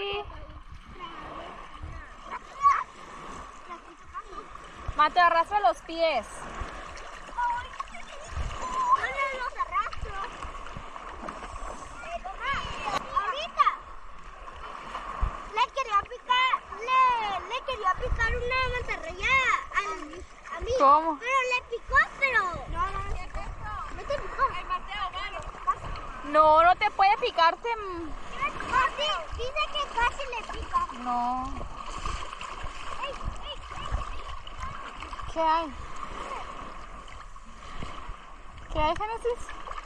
Mati. Mate, arrastra los pies. Los arrastro. Ahorita le quería picar una mantarraya a mí. ¿Cómo? Pero le picó, pero no te picó. No, no te puede picarte. Dice que casi le pica. No. ¿Qué hay? ¿Qué hay, Génesis?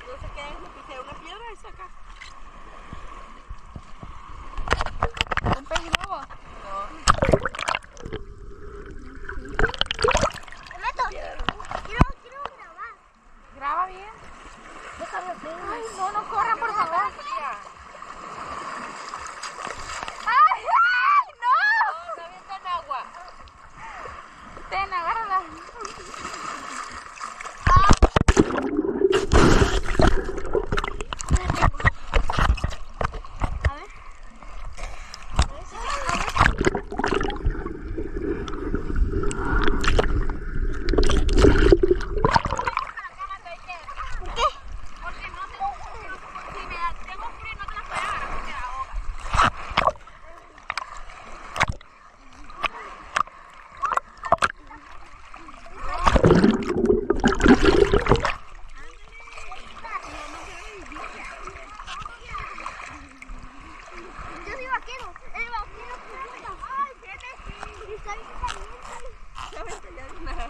No sé qué es, me pisé una piedra y saca. ¿Un pez globo? Me meto. Quiero grabar. Graba bien. Déjame ver. Ay, no, no corran, por favor. ¡Ay, ay, no! No avienta en agua. Ten, agárrala. A ver. ¿Por qué? Porque no te... Si me tengo frío no te las puedo agarrar porque te ahogas. Yo soy vaquero. El vaquero plata. Ay, vete. Está bien caliente. Ya vente, ya de nada.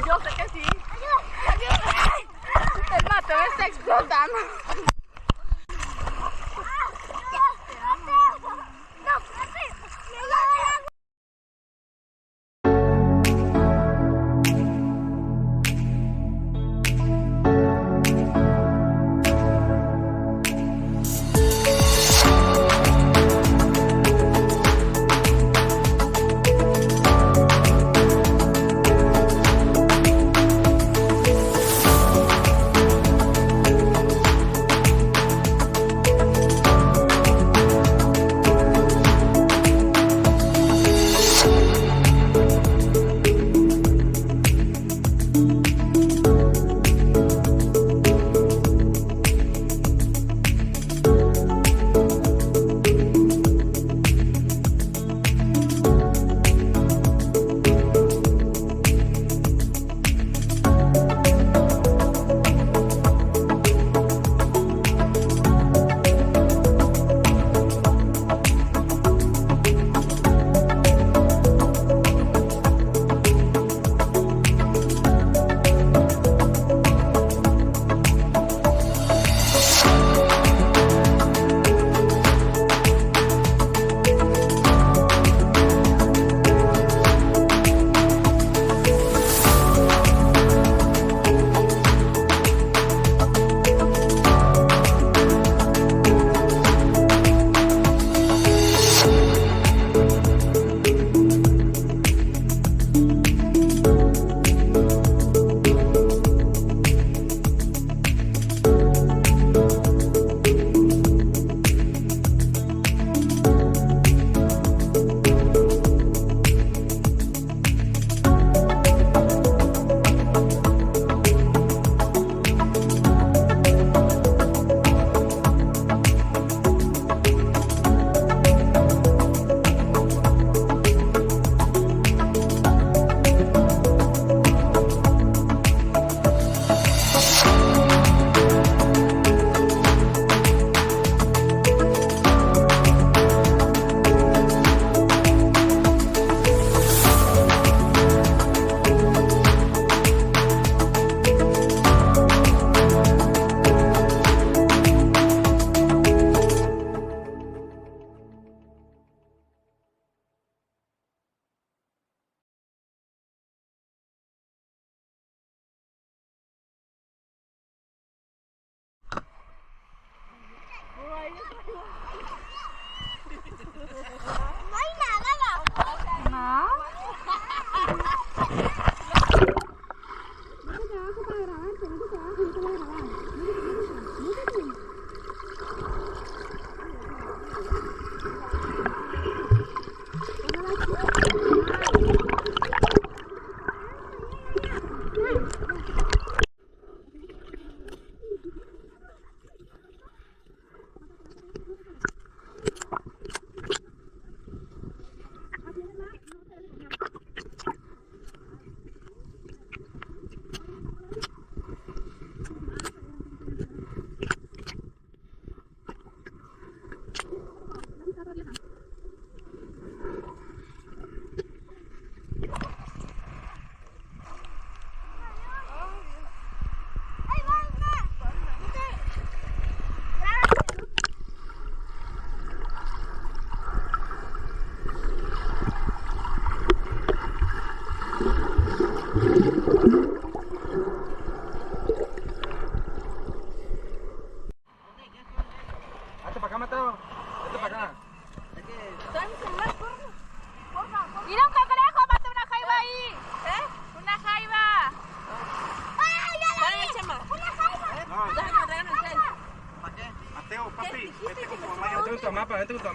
Yo sé que sí.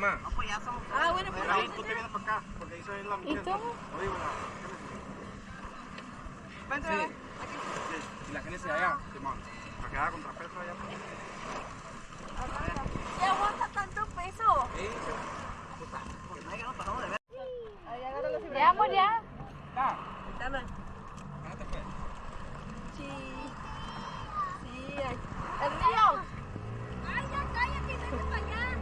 mamá. No, pues ya somos. Ah, bueno, pues. Ahí tú te vienes para acá, porque ahí se ve la mujer. ¿Y tú? No digo nada. Vente, Sí. bebé. Sí. Y la gente se allá, Simón. Para quedar contra peso allá. ¿Qué aguanta tanto peso? Sí, Porque no, ya nos pasamos de ver. Ya, amor, ya. Dame. Párate pues. Sí. Sí. ¡El mío! Ay, ya cállate, vete para allá.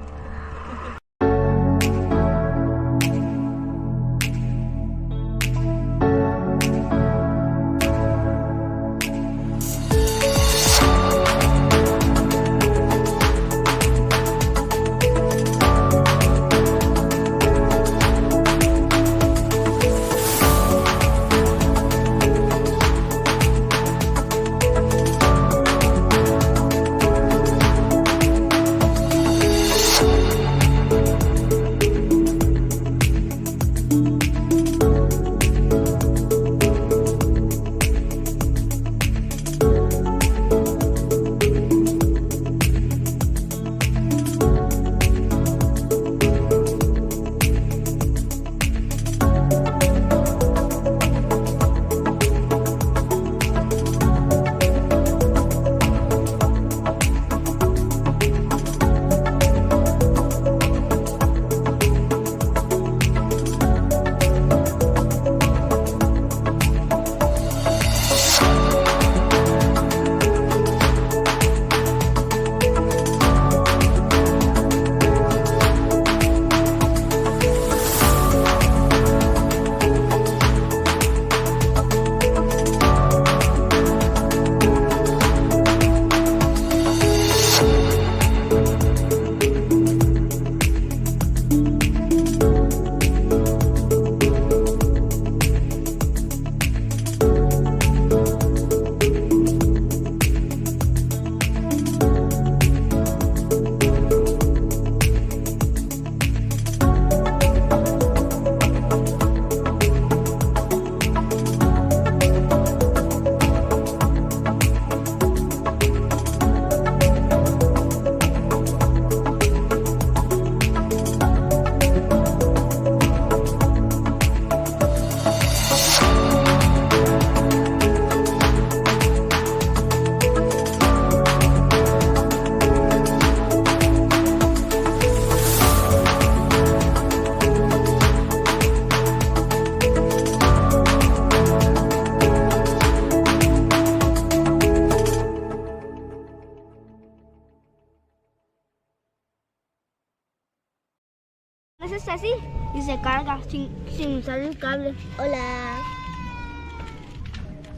Es así y se carga sin usar el cable. Hola.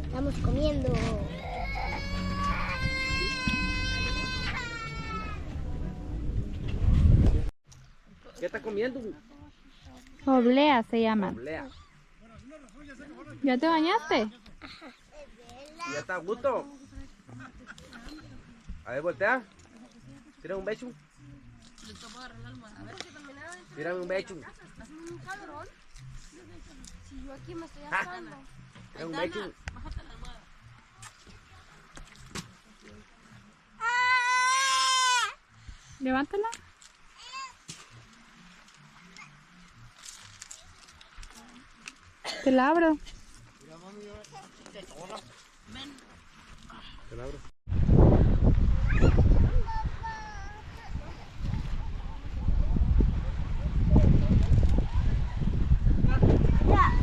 Estamos comiendo. ¿Qué está comiendo? Oblea se llama. Oblea. ¿Ya te bañaste? ¿Ya está a gusto? A ver, voltea. Tira un beso. Tírame un beso. Si yo aquí me estoy asando. Tira un beso. Levántala. Te la abro. Te la abro.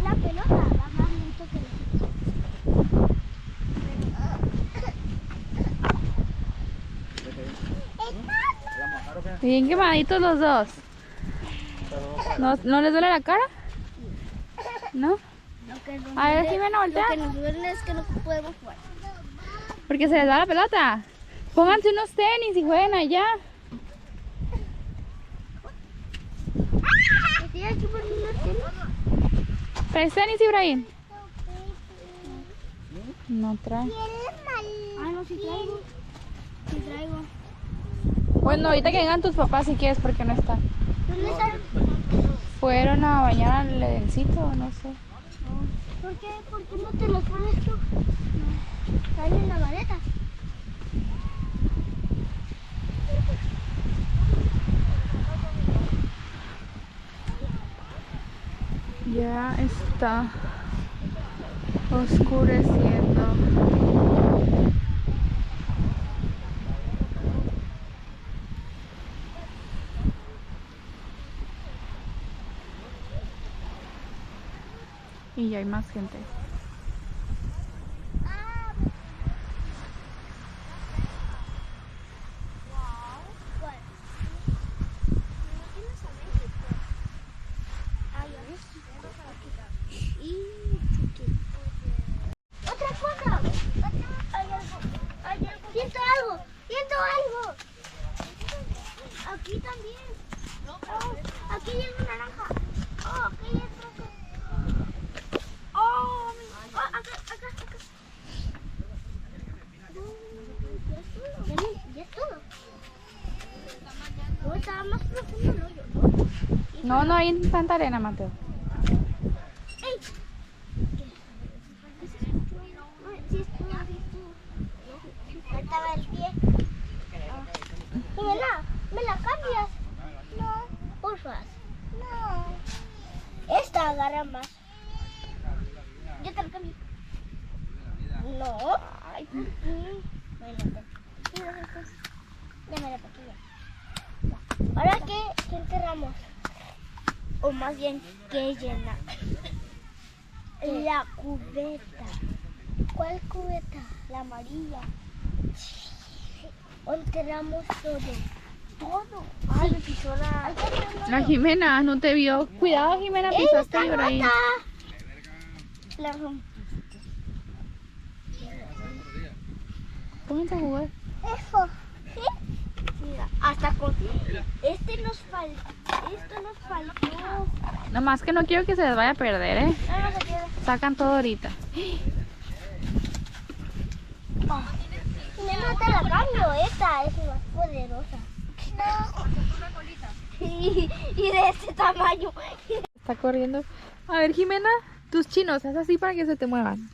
La pelota va más lento que Bien quemaditos los dos. ¿No les duele la cara? ¿No? A ver, Jimena, voltea. Lo que nos duele es que no podemos jugar. Porque se les da la pelota. Pónganse unos tenis y jueguen allá. Estoy aquí por unos tenis. ¿Traes tenis, Ibrahim? No trae. Ah, no, sí traigo. Sí traigo. Bueno, ahorita que vengan tus papás si quieres, porque no están. ¿Dónde están? Fueron a bañar al Edencito, no sé. ¿Por qué? ¿Por qué no te los pones tú? No. Ahí en la maleta. está oscureciendo. Y ya hay más gente. Otra cosa. Hay algo. Siento algo. Siento algo. Aquí también. Oh, aquí hay una naranja. Oh, aquí hay otro. Oh, acá. Ya es todo. No, estaba más profundo el hoyo, ¿no? No hay tanta arena, Mateo. ¡Ey! Sí estuvo. Faltaba el pie. Jimena, ¿me la cambias? No. Porfa. No. Esta agarra más. Yo te la cambio. No. Ay, ¿por qué? Bueno, ya me la paquilla. Ahora, ¿qué enterramos? O más bien, ¿qué llena? La cubeta. ¿Cuál cubeta? La amarilla. O enterramos todo. Todo. Ay, me pisó la... La Jimena no te vio. Cuidado, Jimena, pisaste el ahí. La rompí. Pónganse a jugar. Eso. ¿Sí? Mira, hasta con... Esto nos faltó. Nomás que no quiero que se les vaya a perder, ¿eh? No se queda. Sacan todo ahorita. Oh. No te la cambio, esta es más poderosa. No. Y de este tamaño. Está corriendo. A ver, Jimena, tus chinos, haz así para que se te muevan.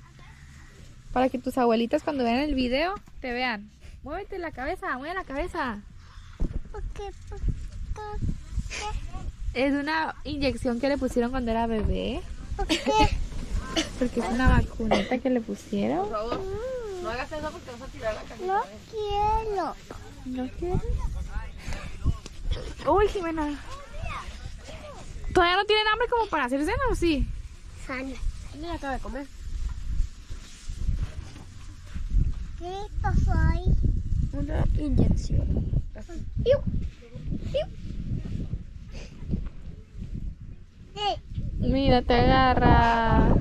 Para que tus abuelitas cuando vean el video te vean. Muévete la cabeza, mueve la cabeza. Es una inyección que le pusieron cuando era bebé. Porque es una vacunita que le pusieron. Por favor, no hagas eso porque vas a tirar la cajita. No quiero. ¿No quieres? Uy, Jimena. ¿Todavía no tienen hambre como para hacer cena o sí? Sana. ¿Quién acaba de comer? ¿Qué pasó ahí? Una inyección. Mira, te agarra.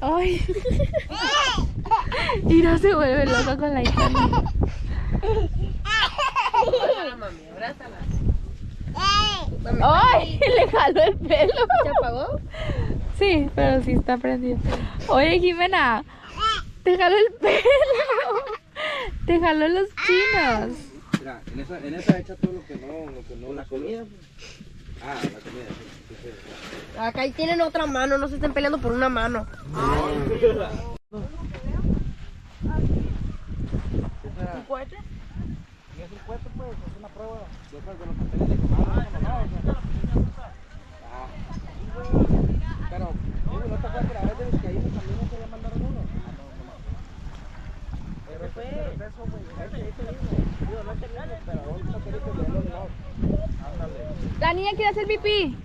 Ay. Y no se vuelve loca con la hija. Abrázala, mami, abrázala. ¡Ay! Le jaló el pelo. ¿Se apagó? Sí, pero sí está prendido. Oye, Jimena, te jaló el pelo. Te jaló los chinos. Mira, en esa echa todo lo que no la comida. Ah, la comida, sí. Acá ahí tienen otra mano, no se estén peleando por una mano. ¿Un cohete? Y es un puesto, pues, es una prueba. Yo creo que los papeles de quemado, pero, ¿no te acuerdas que la vez de los que ahí también no se le mandaron uno? Pero eso, pues, mismo. Digo, no es el mismo, pero un papelito de los dos. La niña quiere hacer pipí.